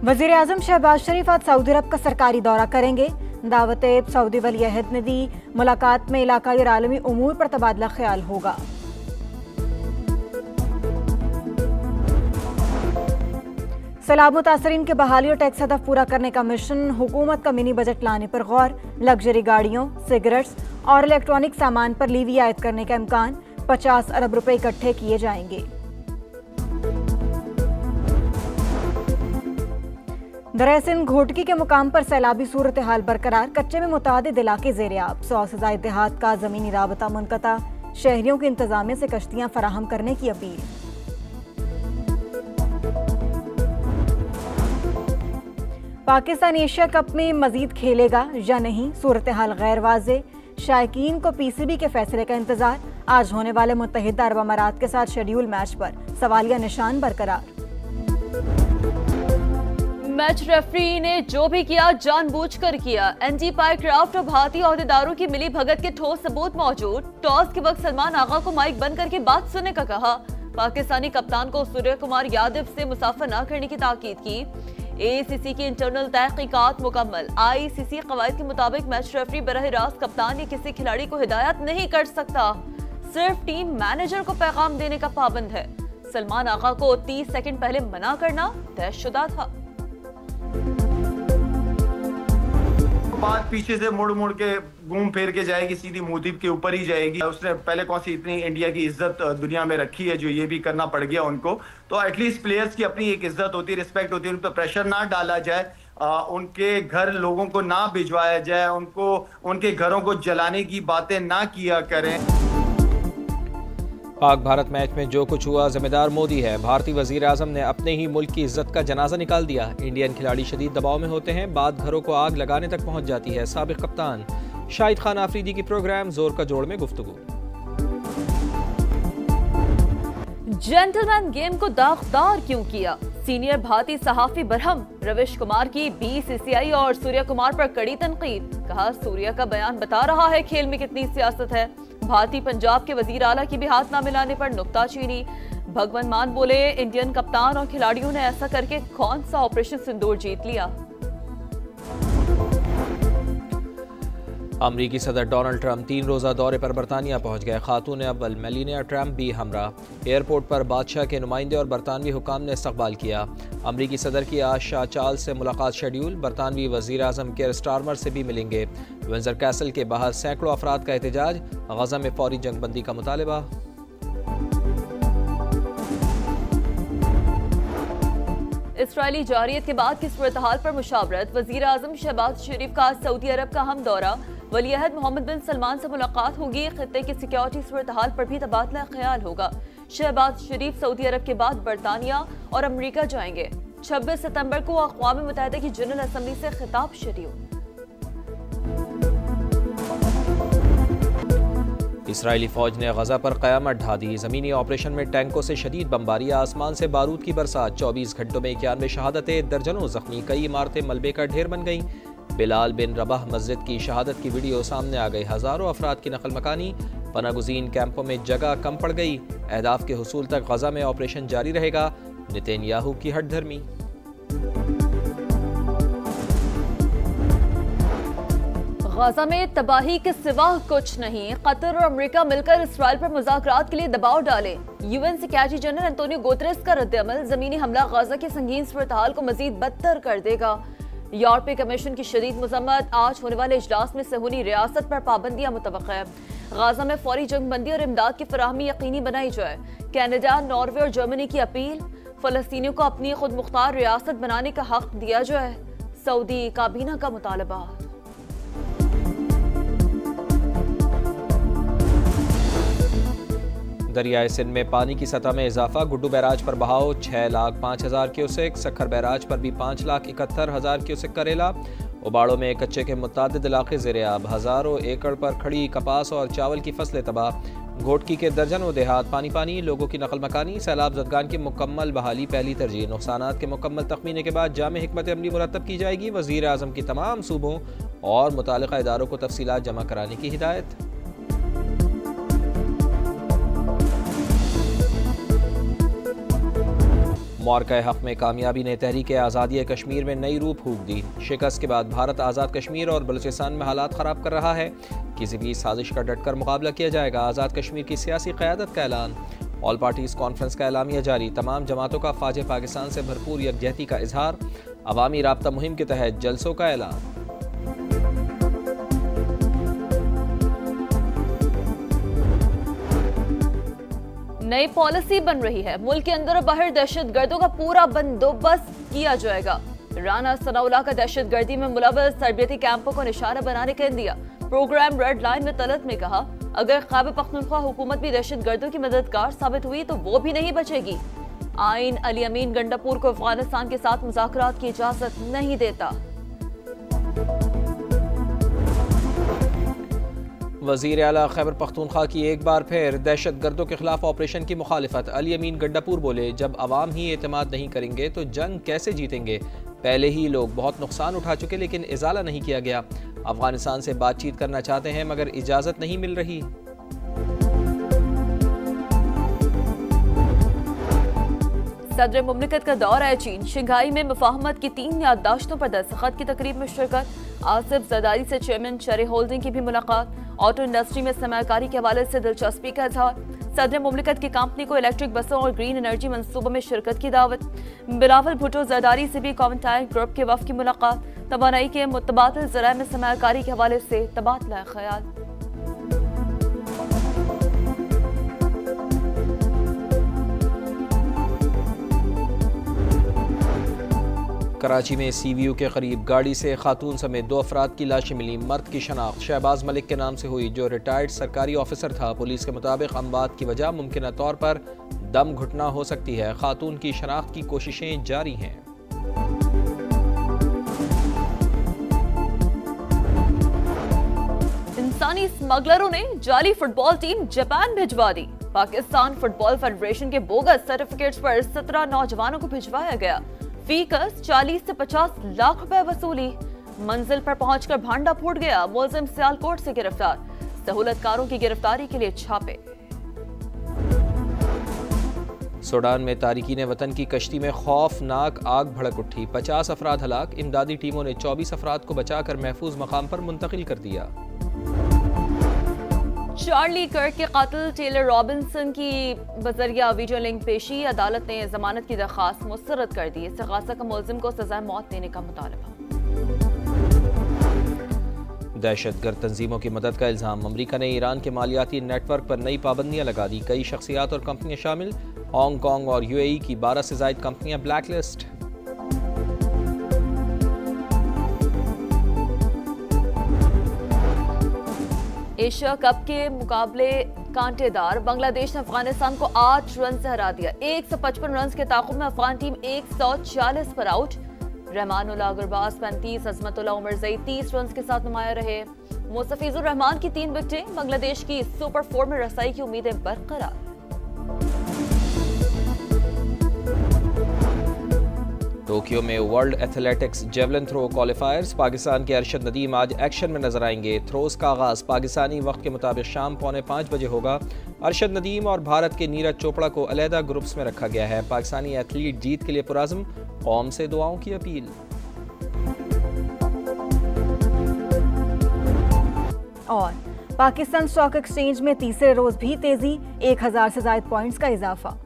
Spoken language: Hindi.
वज़ीर आज़म शहबाज शरीफ आज सऊदी अरब का सरकारी दौरा करेंगे। दावत सऊदी वली अहद ने दी। मुलाकात में इलाकाई और आलमी उमूर पर तबादला ख्याल होगा। सैलाब मुतासरीन के बहाली और टैक्स हदफ पूरा करने का मिशन। हुकूमत का मिनी बजट लाने पर गौर। लग्जरी गाड़ियों, सिगरेट्स और इलेक्ट्रॉनिक सामान पर लीवी आयद करने का इम्कान। 50 अरब रुपए इकट्ठे किए जाएंगे। दरिया सिंध घोटकी के मुकाम पर सैलाबी सूरत हाल बरकरार। कच्चे में मुतादिद इलाके ज़ेर-ए-आब। 100 से ज़ायद देहात का ज़मीनी राबता मुनक़ता। शहरियों की इंतज़ामिया से कश्तियाँ फराहम करने की अपील। पाकिस्तान एशिया कप में मजीद खेलेगा या नहीं, सूरत हाल गैर वाज़े। शायकीन को पीसीबी के फैसले का इंतजार। आज होने वाले मुत्तहिदा अरब अमारात के साथ शेड्यूल मैच पर सवालिया निशान बरकरार। मैच रेफरी ने जो भी किया जानबूझकर किया। एनजी पायक्राफ्ट और भारतीय ओहदेदारों की मिली भगत के ठोस सबूत मौजूद। टॉस के वक्त सलमान आगा को माइक बंद करके बात सुनने का कहा। पाकिस्तानी कप्तान को सूर्य कुमार यादव से मुसाफर न करने की ताकीद की। एसीसी की इंटरनल तहकीकात मुकम्मल। आईसीसी कवायद के मुताबिक मैच रेफरी बरह रास्त कप्तान या किसी खिलाड़ी को हिदायत नहीं कर सकता, सिर्फ टीम मैनेजर को पैगाम देने का पाबंद है। सलमान आगा को 30 सेकंड पहले मना करना तयशुदा था। बात पीछे से मुड़ मुड़ के घूम फिर के जाएगी, सीधी मुदीब के ऊपर ही जाएगी। उसने पहले कौन सी इतनी इंडिया की इज्जत दुनिया में रखी है जो ये भी करना पड़ गया उनको। तो एटलीस्ट प्लेयर्स की अपनी एक इज्जत होती है, रिस्पेक्ट होती है। उन पर प्रेशर ना डाला जाए, उनके घर लोगों को ना भिजवाया जाए, उनको उनके घरों को जलाने की बातें ना किया करें। पाक भारत मैच में जो कुछ हुआ जिम्मेदार मोदी है। भारतीय वजीर आजम ने अपने ही मुल्क की इज्जत का जनाजा निकाल दिया। इंडियन खिलाड़ी शदीद दबाव में होते हैं, बाद घरों को आग लगाने तक पहुंच जाती है। साबिक कप्तान शाहिद खान आफरीदी की प्रोग्राम जोर का जोड़ में गुफ्तगू। जेंटलमैन गेम को दागदार क्यों किया? सीनियर भारतीय सहाफी बरहम रविश कुमार की बीसीसीआई और सूर्य कुमार पर कड़ी तनकीद। कहा सूर्य का बयान बता रहा है खेल में कितनी सियासत है। भारतीय पंजाब के वजीर आला की भी हाथ न मिलाने पर नुक्ताचीनी। भगवंत मान बोले इंडियन कप्तान और खिलाड़ियों ने ऐसा करके कौन सा ऑपरेशन सिंदूर जीत लिया। अमरीकी सदर डोनाल्ड ट्रंप 3 रोज़ा दौरे पर बरतानिया पहुंच गए। खातून अव्वल मेलानिया ट्रंप भी हमरा। एयरपोर्ट पर बादशाह के नुमाइंदे और बरतानवी हुकाम ने इस्तकबाल किया। अमरीकी सदर की आज शाह चार्ल्स से मुलाकात शेड्यूल। बरतानवी वजीर आज़म केयर स्टारमर से भी मिलेंगे। विंडसर कैसल के बाहर सैकड़ों अफराद का एहतजाज। गजा में फौरी जंगबंदी का मुतालबा। इसराइली जारियत के बाद की सूरत हाल पर मुशावरत। वजीर आज़म शहबाज शरीफ का सऊदी अरब का हम दौरा। वली अहद मोहम्मद बिन सलमान से मुलाकात होगी। खित्ते की सिक्योरिटी सूरत हाल पर भी तबादला ख्याल होगा। शहबाज शरीफ सऊदी अरब के बाद बरतानिया और अमरीका जाएंगे। 26 सितंबर को अक़वाम मुत्तहिदा की जनरल असम्बली से खिताब शेड्यूल। इसराइली फौज ने गजा पर क़यामत ढा दी। ज़मीनी ऑपरेशन में टैंकों से शदीद बमबारी। आसमान से बारूद की बरसात। 24 घंटों में 91 शहादतें, दर्जनों जख्मी। कई इमारतें मलबे का ढेर बन गईं। बिलाल बिन रबाह मस्जिद की शहादत की वीडियो सामने आ गई। हज़ारों अफराद की नकल मकानी। पनागुज़ीन कैंपों में जगह कम पड़ गई। अहदाफ के हुसूल तक गजा में ऑपरेशन जारी रहेगा। नेतन्याहू की हट धर्मी। गजा में तबाही के सिवा कुछ नहीं। कतर और अमेरिका मिलकर इसराइल पर मुज़ाकरात के लिए दबाव डाले। UN secretary general Antonio Guterres का रद्द-ए-अमल। ज़मीनी हमला गजा की संगीन सूरत हाल को मजीद बदतर कर देगा। यूरोपीय कमीशन की शदीद मजम्मत। आज होने वाले इजलास में सहूनी रियासत पर पाबंदियां मुतवक्का है। गजा में फौरी जंगबंदी और इमदाद की फराहमी यकीनी बनाई जाए। कनाडा, नॉर्वे और जर्मनी की अपील। फलस्तीनियों को अपनी खुद मुख्तार रियासत बनाने का हक दिया जाए। सऊदी काबीना का मुतालबा। दरियाए सिंध में पानी की सतह में इजाफा। गुड्डू बैराज पर बहाव 6,05,000 क्यूसेक। सखर बैराज पर भी 5,71,000 क्यूसेक का रेला। उबाड़ों में कच्चे के मुतादिद इलाके ज़ेर-ए-आब। हज़ारों एकड़ पर खड़ी कपास और चावल की फसलें तबाह। घोटकी के दर्जनों देहात पानी पानी। लोगों की नकल मकानी। सैलाब ज़दगान की मुकम्मल बहाली पहली तरजीह। नुकसानात के मुकम्मल तखमीने के बाद जामे हिकमत अमली मुरतब की जाएगी। वज़ीर आज़म की तमाम सूबों और मुतालिका इदारों को तफसीलात जमा कराने की हिदायत। मौरका हक में कामयाबी ने तहरीक आज़ादी कश्मीर में नई रूप फूंक दी। शिकस्त के बाद भारत आज़ाद कश्मीर और बलूचिस्तान में हालात ख़राब कर रहा है। किसी भी साजिश का डटकर मुकाबला किया जाएगा। आज़ाद कश्मीर की सियासी क़यादत का ऐलान। ऑल पार्टीज़ कॉन्फ्रेंस का एलामिया जारी। तमाम जमातों का फ़ौज पाकिस्तान से भरपूर यकजहती का इजहार। अवामी राब्ता मुहिम के तहत जलसों का ऐलान। नई पॉलिसी बन रही है। मुल्क के अंदर और बाहर दहशत गर्दों का पूरा बंदोबस्त किया जाएगा। राना सनाउल्लाह का दहशत गर्दी में मुलव्वस तरबियती कैंपों को निशाना बनाने का इंदिया। प्रोग्राम रेड लाइन में तलत में कहा, अगर खैबर पख्तूनख्वा हुकूमत भी दहशत गर्दों की मददगार साबित हुई तो वो भी नहीं बचेगी। आइन अली अमीन गंडापुर को अफगानिस्तान के साथ मुज़ाकरात की इजाजत नहीं देता। वज़ीर आला खैबर पख्तूनख्वा की एक बार फिर दहशत गर्दों के खिलाफ ऑपरेशन की मुखालिफत। अली अमीन गंडापुर बोले, जब अवाम ही एतमाद नहीं करेंगे तो जंग कैसे जीतेंगे। पहले ही लोग बहुत नुकसान उठा चुके लेकिन इजाला नहीं किया गया। अफगानिस्तान से बातचीत करना चाहते हैं मगर इजाज़त नहीं मिल रही। सदर मुमलिकत का दौरा है चीन। शंघाई में मुफाहमत की 3 याददाश्तों पर दस्तखत की तकरीब में शिरकत। आसिफ जरदारी से चेयरमैन शेरी होल्डिंग की भी मुलाकात। ऑटो इंडस्ट्री में सरमायाकारी के हवाले से दिलचस्पी का इजहार। सदर मुमलिकत की कंपनी को इलेक्ट्रिक बसों और ग्रीन एनर्जी मंसूबों में शिरकत की दावत। बिलावल भुट्टो जरदारी से भी कॉमेंटाइन ग्रुप के वफ़द की मुलाकात। तवानाई के मुतबादिल ज़राए में सरमायाकारी के हवाले से तबादला ख्याल। कराची में CVU के करीब गाड़ी से खातून समेत 2 अफराद की लाशें मिली। मर्द की शनाख्त शहबाज मलिक के नाम से हुई जो रिटायर्ड सरकारी ऑफिसर था। पुलिस के मुताबिक अमवात की वजह मुमकिन तौर पर दम घुटना हो सकती है। खातून की शनाख्त की कोशिशें जारी हैं। इंसानी स्मगलरों ने जाली फुटबॉल टीम जापान भिजवा दी। पाकिस्तान फुटबॉल फेडरेशन के बोगस सर्टिफिकेट्स पर 17 नौजवानों को भिजवाया गया। फीकस 40 से 50 लाख रुपए वसूली। मंजिल पर पहुंचकर भांडा फूट गया। मुलजिम सियालकोट से गिरफ्तार। सहूलतकारों की गिरफ्तारी के लिए छापे। सूडान में तारिकीन वतन की कश्ती में खौफनाक आग भड़क उठी। 50 अफराद हलाक। इमदादी टीमों ने 24 अफराद को बचाकर महफूज मकाम पर मुंतकिल कर दिया। चार्ली कर्क के कातिल टेलर रॉबिन्सन की बजरिया वीडियो लिंक पेशी। अदालत ने जमानत की दरखास्त मुस्तरद कर दी। इस्तिगासा का मुलजिम को सजा मौत देने का मुतालबा। दहशतगर्द तंजीमों की मदद का इल्जाम। अमरीका ने ईरान के मालियाती नेटवर्क पर नई पाबंदियां लगा दी। कई शख्सियात और कंपनियां शामिल। हांगकांग और UAE की 12 से ज़ायद कंपनियां ब्लैक लिस्ट। एशिया कप के मुकाबले कांटेदार। बांग्लादेश ने अफगानिस्तान को 8 रन से हरा दिया। 155 रन के ताक़ुब में अफगान टीम 140 पर out. Rahmanullah Gurbaz 35, Azmatullah Omarzai 30 run के साथ नुमाया रहे। मुस्तफिजुर रहमान की 3 विकेटें। बांग्लादेश की सुपर 4 में रसाई की उम्मीदें बरकरार। टोक्यो में world athletics javelin throw qualifiers. Pakistan के अरशद नदीम आज एक्शन में नजर आएंगे। थ्रोज का आगाज पाकिस्तानी वक्त के मुताबिक शाम 4:45 बजे होगा। अरशद नदीम और भारत के नीरज चोपड़ा को अलहदा ग्रुप्स में रखा गया है। पाकिस्तानी एथलीट जीत के लिए पुराज़्म। कौम से दुआओं की अपील। और पाकिस्तान स्टॉक एक्सचेंज में तीसरे रोज भी तेजी। 1000 से ज़ायद पॉइंट्स का इजाफा।